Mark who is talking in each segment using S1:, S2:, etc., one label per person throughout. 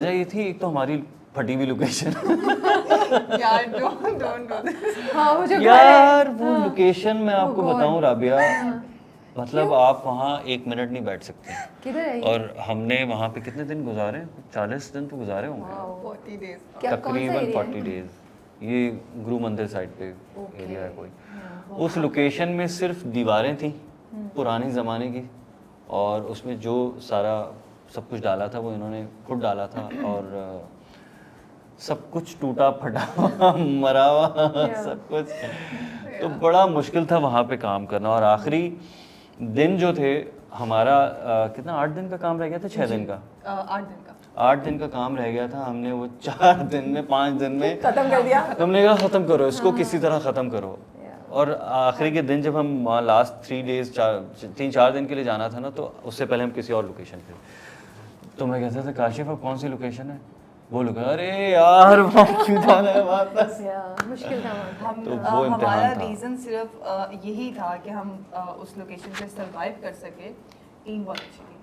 S1: ये थी एक तो हमारी फटी हुई लोकेशन।
S2: यार डोंट डू दिस।
S3: हाँ मुझे
S1: यार वो लोकेशन मैं आपको
S3: God.
S1: बताऊं राबिया, मतलब आप वहाँ 1 मिनट नहीं बैठ सकते।
S3: किधर है ये?
S1: और हमने वहाँ पे कितने दिन गुजारे? 40 दिन तो गुजारे होंगे,
S2: 40 डेज।
S3: क्या कौन सा
S1: तकरीबन
S3: एरिया
S1: 40
S3: है?
S1: डेज। ये गुरु मंदिर साइड पे
S3: Okay.
S1: एरिया है कोई। उस लोकेशन में सिर्फ दीवारें थी पुरानी ज़माने की, और उसमें जो सारा सब कुछ डाला था वो इन्होंने खुद डाला था, और सब कुछ टूटा फटा हुआ, मरा हुआ सब कुछ। तो बड़ा मुश्किल था वहाँ पे काम करना। और आखिरी दिन जो थे हमारा कितना 8 दिन का काम रह गया था, 6 दिन का,
S2: 8 दिन का।
S1: 8 दिन का काम रह गया था। हमने वो 4 दिन में 5 दिन में
S3: खत्म कर दिया।
S1: तुमने कहा ख़त्म करो इसको, किसी तरह ख़त्म करो। और आखिरी के दिन जब हम वहाँ लास्ट 3 डेज 3-4 दिन के लिए जाना था ना, तो उससे पहले हम किसी और लोकेशन पे, तो मैं कहता था काशिफ अब कौन सी लोकेशन है, वो लोग अरे यार वहाँ क्यों जाना है वापस।
S3: मुश्किल था वहाँ।
S2: हम
S1: तो वो इम्तिहान
S2: हमारा
S1: था।
S2: रीज़न सिर्फ यही था कि हम उस लोकेशन पे सरवाइव कर सके। टीम बहुत अच्छी थी,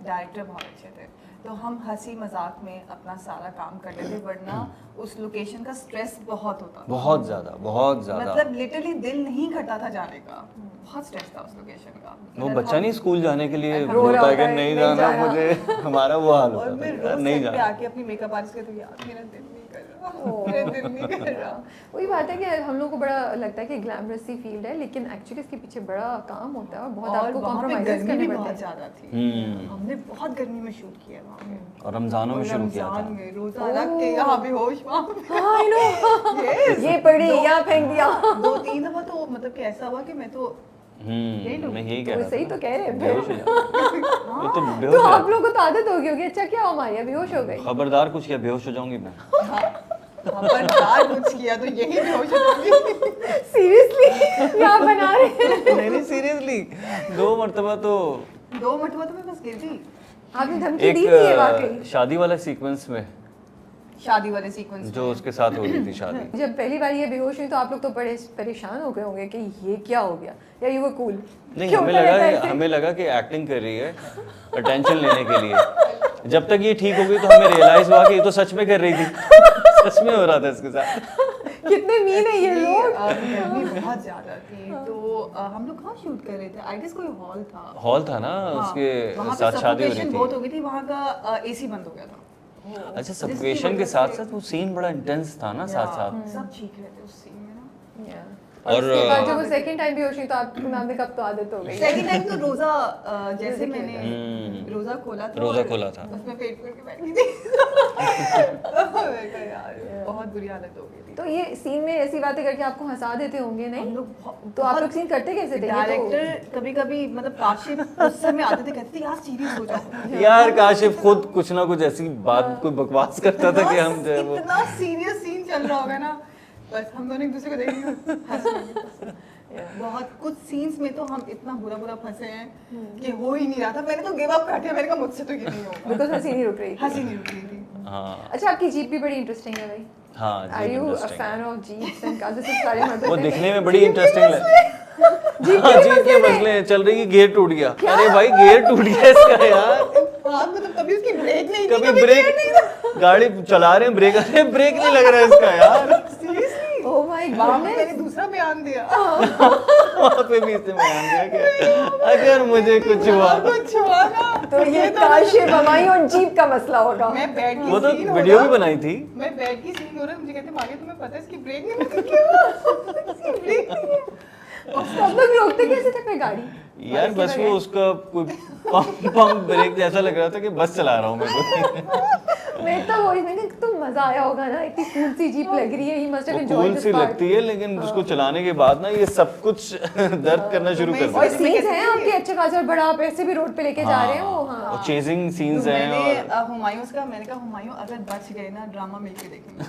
S2: डायरेक्टर बहुत अच्छे थे, तो हम हंसी मजाक में अपना सारा काम करते थे, वरना उस लोकेशन का स्ट्रेस बहुत होता था।
S1: बहुत ज़्यादा, बहुत ज़्यादा।
S2: मतलब लिटरली दिल नहीं करता था जाने का, बहुत स्ट्रेस था उस लोकेशन का।
S1: वो बच्चा नहीं स्कूल जाने के लिए
S3: रो
S1: बोलता
S3: रहा
S1: है कि
S3: होता है,
S1: नहीं
S3: नहीं
S1: जाना
S3: जाना।
S1: मुझे, हमारा वो हाल
S2: और
S1: होता
S2: मैं
S1: था,
S2: रोज
S1: नहीं
S2: सेट पे
S1: जाना।
S2: आके अपनी मेकअप आर्टिस्ट कहती हूँ यार मेरा दिल नहीं कर रहा, मेरा दिल नहीं कर रहा।
S3: वही बात है कि हम लोग को बड़ा लगता है कि ग्लैमरस सी फील्ड है, लेकिन एक्चुअली इसके पीछे बड़ा काम होता है और बहुत
S2: और
S3: आपको
S2: वहाँ पे
S3: कॉम्प्रोमाइज
S2: गर्मी
S3: करने
S2: भी
S3: पड़ते
S2: बहुत
S3: हैं।
S2: ज़्यादा थी। हमने बहुत गर्मी में शूट किया वहाँ पे।
S1: और रमज़ानों में
S2: और
S1: शुरू किया था।
S2: रमजान में रोजा रख के यहाँ बेहोश वहाँ पे।
S3: हाँ आई नो,
S2: Yes.
S3: ये पड़ी यहाँ फेंक दिया।
S2: 2-3 दफा तो मतलब कि ऐसा हुआ कि मैं तो
S1: मैं यही कह
S3: तो
S1: रहा
S3: सही
S1: था
S3: तो
S1: ना।
S3: कह रहे हैं।
S1: बेहोश हो जाता। वो तो
S3: तो
S1: बेहोश हो
S3: आप
S1: जाता।
S3: लोगों को तो आदत होगी होगी, अच्छा क्या हुआ हमारी बेहोश हो गई।
S1: खबरदार कुछ किया बेहोश हो जाऊंगी मैं।
S2: खबरदार कुछ किया तो यही बेहोश हो जाऊंगी।
S3: सीरियसली यहाँ बना रहे हैं।
S1: नहीं सीरियसली 2 मरतबा तो
S2: 2 मरतबा तो मैं बस गिर गई
S3: आपने धमकी दी थी ये वाकई।
S1: एक शादी वाला सीक्वेंस में
S2: शादी वाले सीक्वेंस
S1: जो उसके साथ हो रही थी शादी।
S3: जब पहली बार ये बेहोश हुई तो आप लोग तो बड़े परेशान हो गए होंगे कि ये क्या हो गया, या ये वो कूल
S1: नहीं हमें लगा कि एक्टिंग कर रही है अटेंशन लेने के लिए। जब तक ये ठीक हो गई तो हमें रियलाइज हुआ कि ये तो सच में कर रही थी, सच में हो रहा था इसके साथ।
S3: कितने मीन है ये लोग।
S2: गर्मी बहुत ज्यादा थी, तो हम लोग कहाँ शूट कर रहे थे? आई गेस कोई हॉल था।
S1: हॉल था ना, उसके
S2: वहाँ पे
S1: साथ शादी हो रही
S2: suffocation
S1: थी।
S2: बहुत हो गई थी, वहाँ का एसी बंद हो गया था।
S1: अच्छा सफोकेशन के साथ साथ वो सीन बड़ा इंटेंस था ना साथ साथ।
S2: सब चीख रहे थे उस सीन में ना।
S3: और उसके बाद जब वो सेकंड टाइम बेहोश हुई तो आपको मैम ने कब तो आदत हो गई।
S2: सेकंड टाइम तो रोजा जैसे मैंने रोजा खोला था,
S1: रोजा
S2: और
S1: खोला था।
S2: उसमें पेट करके बैठ गई थी। मैं कहा यार बहुत बुरी हालत हो गई थी।
S3: तो ये सीन में ऐसी बातें करके आपको हंसा देते होंगे
S2: हम
S3: नहीं?
S2: लोग
S3: तो आप लोग सीन करते कैसे थे? ये तो-
S2: डायरेक्टर कभी कभी मतलब काशिफ उस समय आते थे, कहते थे यार सीरियस हो जाओ।
S1: यार काशिफ खुद कुछ ना कुछ ऐसी बात कोई बकवास करता था कि हम जो है वो
S2: इतना सीरियस सीन चल रहा होगा ना, बस हम दोनों एक दूसरे को देखेंगे हंस लेंगे। बहुत कुछ सीन्स में तो हम इतना बुरा फंसे हैं कि हो ही नहीं रहा था। मैंने तो गिव अप कर दिया, मैंने कहा मुझसे तो ये नहीं होगा।
S3: बिकॉज़ हंसी नहीं रुक रही।
S2: हंसी नहीं रुक रही थी।
S1: हाँ
S3: अच्छा आपकी जीप भी बड़ी इंटरेस्टिंग है भाई।
S1: हाँ
S3: R
S1: G
S3: you a
S1: interesting.
S3: Fan of jeeps and cars? जैसे सारे मर्द
S1: वो
S3: होते हैं।
S1: दिखने में बड़ी इंटरेस्टिंग लग।
S3: जीप
S1: हाँ
S3: के
S1: जी
S3: मसले
S1: के
S3: थे।
S1: मसले चल रही है, गियर टूट गया। अरे भाई गियर टूट गया इसका यार।
S2: हाँ मतलब कभी उसकी ब्रेक नहीं थी,
S1: कभी ब्रेक, गाड़ी चला रहे हैं ब्रेक नहीं लग रहा है इसका यार।
S2: सीरियसली
S3: ओह माय
S2: वहाँ पे
S3: गॉड।
S2: मैंने दूसरा बयान दिया।
S1: वहाँ पे भी इसने बयान दिया कि अगर मुझे कुछ हुआ।
S2: कुछ हुआ ना
S3: तो ये काशिफ हमारी और जीप का मसला होगा।
S2: मैं बेड की
S1: वो तो
S2: सीन हो
S1: वीडियो
S2: रहा,
S1: भी बनाई थी।
S2: मैं बेड की सीन हो रहा है, मुझे कहते मारिया तुम्हें पता है इसकी ब्रेक नहीं लगी क्या? इसकी ब्रेक नहीं है।
S3: सब लोग रोकते कैसे थे फिर गाड़ी?
S1: यार बस वो उसका कोई पंप ब्रेक जैसा लग रहा था कि बस चला रहा हूँ मैं कोई।
S3: मैं तो वही मैंने तो मजा आया होगा ना, इतनी कूल सी जीप लग रही है, ही मस्ट हैव
S1: वो
S3: enjoyed
S1: cool
S3: this
S1: sea
S3: part.
S1: लगती है लेकिन उसको चलाने के बाद ना ये सब कुछ दर्द करना शुरू कर
S3: और
S1: देता है।
S3: सीन्स हैं आपके अच्छे खासे, और बड़ा आप ऐसे भी रोड पे लेके जा रहे हो। हाँ
S1: और चेजिंग सीन्स
S2: तो
S1: हैं
S2: मैंने
S1: और
S2: हुमायूं का मैंने कहा हुमायूं अगर बच गए ना ड्रामा मिलके देखेंगे।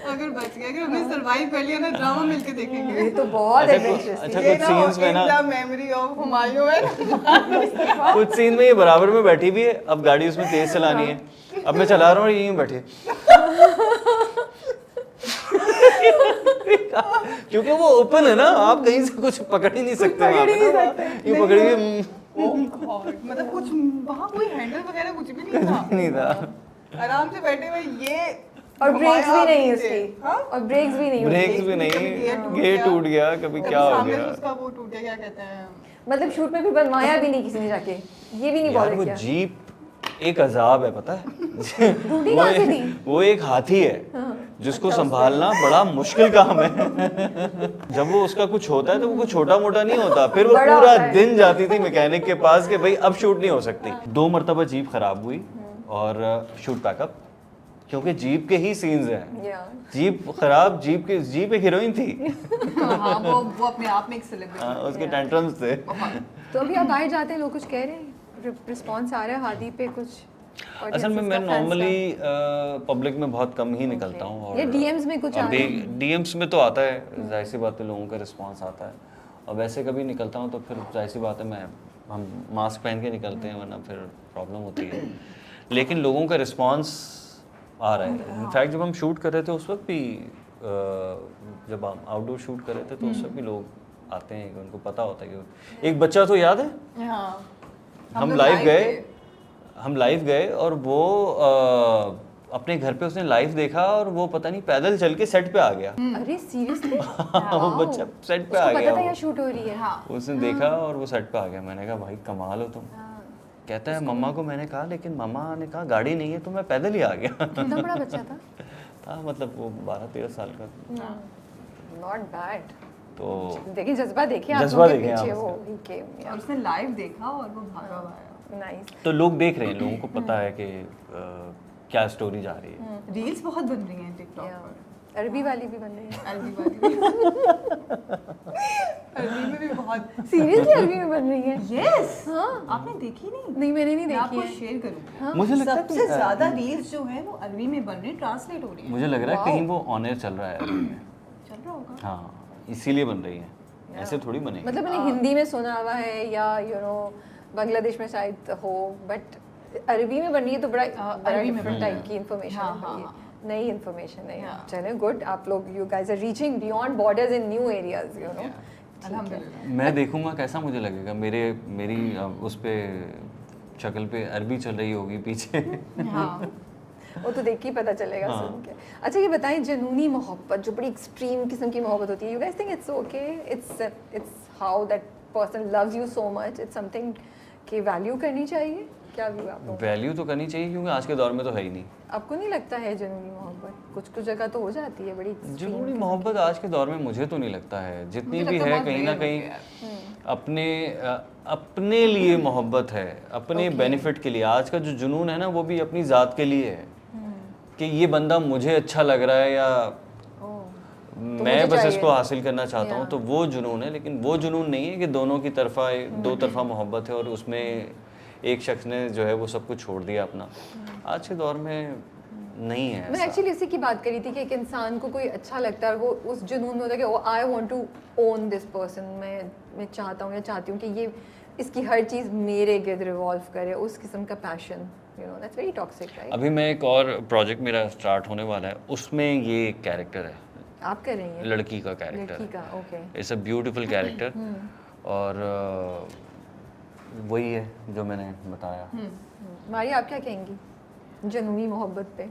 S2: अगर बच गए, अगर हमने सरवाइव कर लिया ना ड्रामा मिलके देखेंगे।
S3: ये तो बहुत
S1: अच्छा,
S3: एडवेंचरस
S1: अच्छा,
S3: थी।
S1: कुछ scenes में ना-
S2: मेमोरी ऑफ हुमायूं है।
S1: कुछ सीन में ये बराबर में बैठी भी है। अब गाड़ी उसमें तेज चलानी है, अब मैं चला रहा हूँ और यहीं बैठे। क्योंकि वो ओपन है ना, आप कहीं से कुछ पकड़ ही नहीं सकते।
S3: पकड़ ही नहीं
S1: वहाँ पे
S3: सकते।
S1: ना, यूँ पकड़िए
S2: ओह गॉड, मतलब कुछ वहाँ कोई हैंडल वगैरह कुछ भी नहीं था।
S1: नहीं था।
S2: आराम से बैठे हुए ये
S3: और ब्रेक्स भी नहीं
S2: थे।
S3: उसकी,
S2: हाँ?
S3: और ब्रेक्स भी नहीं
S1: ब्रेक्स
S3: उसकी।
S1: भी नहीं,
S2: कभी
S1: गेट टूट गया, कभी क्या हो
S2: सामने
S1: गया।
S2: से उसका वो टूट गया, क्या कहते हैं,
S3: मतलब शूट में भी बनवाया भी नहीं किसी ने जाके, ये भी नहीं
S1: यार
S3: बॉदर
S1: वो
S3: किया।
S1: जीप एक अजाब है, पता है।
S3: टूटी कहाँ से थी?
S1: वो एक हाथी है जिसको संभालना बड़ा मुश्किल काम है। जब वो उसका कुछ होता है तो वो कुछ छोटा मोटा नहीं होता, फिर वो
S3: बड़ा
S1: पूरा
S3: होता है।
S1: दिन जाती थी मैकेनिक के पास कि भाई अब शूट नहीं हो सकती। 2 मरतबा जीप खराब हुई और शूट पैकअप, क्योंकि जीप के ही सीन्स हैं।
S3: या
S1: जीप खराब, जीप एक हीरोइन थी।
S2: हाँ वो अपने आप में एक सेलिब्रिटी।
S1: उसके टेंट्रम्स थे।
S3: तो अभी आप बाहर जाते हैं, लोग कुछ कह रहे हैं, रिस्पॉन्स आ रहा है हादी पे कुछ?
S1: असल में मैं नॉर्मली पब्लिक में बहुत कम ही निकलता हूँ, और
S3: या डीएम्स में कुछ आ
S1: अभी
S3: रहा है?
S1: डीएम्स में तो आता है, जाहिर सी बात है लोगों का रिस्पांस आता है। और वैसे कभी निकलता हूँ तो फिर जाहिर सी बात है हम मास्क पहन के निकलते हैं, वरना फिर प्रॉब्लम होती है। लेकिन लोगों का रिस्पांस आ रहा है। इनफैक्ट जब हम शूट कर रहे थे उस वक्त भी, जब हम आउटडोर शूट कर रहे थे तो उस वक्त भी लोग आते हैं, उनको पता होता है कि एक बच्चा तो याद है,
S2: हाँ,
S1: हम
S2: लोग
S1: लाइव गए और वो अपने घर पे उसने लाइव देखा और वो पता नहीं पैदल चल के सेट पे आ गया।
S3: अरे सीरियसली?
S1: वो बच्चा सेट पे आ
S3: उसको
S1: गया।
S3: पता था यहाँ शूट हो रही है?
S2: हाँ,
S1: उसने देखा और वो सेट पे आ गया। मैंने कहा भाई कमाल हो तुम। कहता है मम्मा को मैंने कहा, लेकिन मम्मा ने कहा गाड़ी नहीं है, तो मैं पैदल ही आ गया।
S3: कितना बड़ा बच्चा था?
S1: था मतलब वो 12-13 साल का।
S3: Not bad.
S1: तो
S3: देखिए जज्बा देखिए आप
S1: जज्बा
S3: लोगों के
S1: देखें आप
S3: पीछे वो
S1: उसका।
S3: ही came,
S2: और उसने लाइव देखा और वो भागा हुआ आया।
S3: नाइस।
S1: तो लोग देख रहे हैं, लोगों को पता है कि क्या स्टोरी जा रही है।
S2: रील्स बहुत बन रही हैं टिकटॉक पर,
S3: अरबी वाली भी बन रही है?
S2: अरबी वाली अरबी में भी बहुत।
S3: सीरियसली अरबी में बन रही है?
S2: यस,
S3: हाँ।
S2: आपने देखी नहीं?
S3: नहीं मैंने नहीं
S2: मैं
S3: देखी
S2: आपको
S3: है।
S2: शेयर करूंगी।
S3: हाँ।
S1: मुझे लगता है
S2: सबसे ज्यादा रील्स जो है वो अरबी में बन रही है, ट्रांसलेट हो रही है।
S1: मुझे लग रहा है
S3: Wow.
S1: कहीं वो ऑन एयर चल रहा है अभी में।
S2: चल रहा होगा।
S1: हाँ, इसीलिए बन रही है, ऐसे थोड़ी बनेगी।
S3: मतलब मैंने हिंदी में सुना हुआ है या बांग्लादेश में शायद हो, बट अरबी में बन रही है तो बड़ा
S2: अरबी में
S3: डिफरेंट
S2: बन
S3: टाइप
S2: रही है।
S3: की इन्फॉर्मेशन
S2: हाँ,
S3: है
S2: हाँ,
S3: ये।
S2: हाँ।
S3: नई इन्फॉर्मेशन है।
S2: Yeah.
S3: चलो गुड, आप लोग you guys are reaching beyond borders in new areas
S2: अल्हम्दुलिल्लाह।
S1: मैं देखूंगा कैसा मुझे लगेगा। मेरी उस पे शक्ल पे अरबी चल रही होगी पीछे।
S2: हाँ,
S3: वो तो देख के ही पता चलेगा
S1: हाँ।
S3: सुन के। अच्छा ये बताएं, जुनूनी मोहब्बत जो बड़ी एक्सट्रीम किस्म की मोहब्बत होती है, you guys think it's okay? It's how that person loves you so much, it's something कि वैल्यू करनी चाहिए? क्या व्यू आप लोगों का?
S1: वैल्यू तो करनी चाहिए, क्योंकि आज के दौर में तो है ही नहीं।
S3: आपको नहीं लगता है जुनूनी मोहब्बत कुछ जगह तो हो जाती है बड़ी extreme
S1: जुनूनी
S3: किस्म
S1: मोहब्बत आज के दौर में मुझे तो नहीं लगता है। जितनी
S2: मुझे
S1: भी
S2: लगता
S1: है
S2: बहुत
S1: कहीं ना
S2: rare हो
S1: कहीं
S2: गया है।
S1: अपने लिए मोहब्बत है, अपने बेनिफिट के लिए। आज का जो जुनून है ना, वो भी अपनी ज़ात के लिए है कि ये बंदा मुझे अच्छा लग रहा है या मैं बस इसको हासिल करना चाहता हूँ, तो वो जुनून है। लेकिन वो जुनून नहीं है कि दोनों की तरफा दो तरफा मोहब्बत है और उसमें एक शख्स ने जो है वो सब कुछ छोड़ दिया अपना। आज के दौर में नहीं है
S3: मैं
S1: ऐसा।
S3: एक्चुअली इसी की बात करी थी कि एक इंसान को कोई अच्छा लगता है और वो उस जुनून में होता है कि I want to own this person, मैं चाहता हूँ या चाहती हूँ कि ये इसकी हर चीज़ मेरे गिर्द रिवॉल्व करे, उस किस्म का passion, that's very toxic right?
S1: अभी मैं एक और प्रोजेक्ट मेरा स्टार्ट होने वाला है, उसमें ये एक कैरेक्टर है,
S3: आप कर रही हैं?
S1: लड़की का कैरेक्टर
S3: लड़की का, okay.
S1: It's a beautiful character. और वही है जो मैंने बताया।
S3: मारिया आप क्या कहेंगी जुनूनी मोहब्बत पे?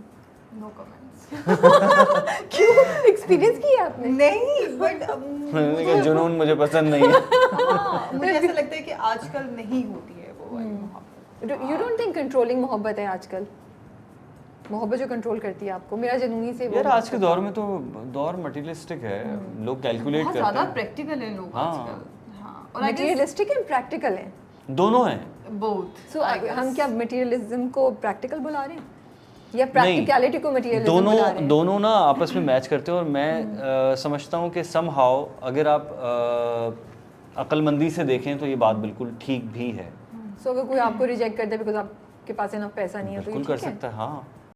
S2: No comments.
S3: क्यों, एक्सपीरियंस किया आपने?
S2: नहीं, बट
S1: मैंने कहा जुनून मुझे पसंद नहीं है।
S2: मुझे ऐसा लगता है कि आजकल नहीं होती है वो वाली मोहब्बत।
S3: यू डोंट थिंक कंट्रोलिंग मोहब्बत है आजकल? मोहब्बत जो कंट्रोल करती है आपको, मेरा जुनूनी से
S1: यार आज के दौर में तो दौर मटेरियलिस्टिक है, लोग कैलकुलेट
S2: बहुत
S1: करते
S2: ज्यादा
S1: हैं।
S2: प्रैक्टिकल है लोग
S1: हाँ।
S2: आजकल। हाँ, और I guess
S3: materialistic and practical है।
S1: दोनों हैं।
S2: बोथ।
S3: सो हम क्या मटेरियलिज्म को प्रैक्टिकल बुला रहे हैं या प्रैक्टिकलिटी को मटेरियलिज्म बुला रहे हैं?
S1: दोनों ना आपस में मैच करते हैं। और मैं समझता हूँ कि समहाउ अगर आप अक्लमंदी से देखें तो ये बात बिल्कुल ठीक भी है।
S3: सो अगर कोई आपको रिजेक्ट कर दे बिकॉज आपके पास इनफ पैसा नहीं है तो ये
S1: बिल्कुल कर
S3: ठीक है?
S1: सकता है, हाँ।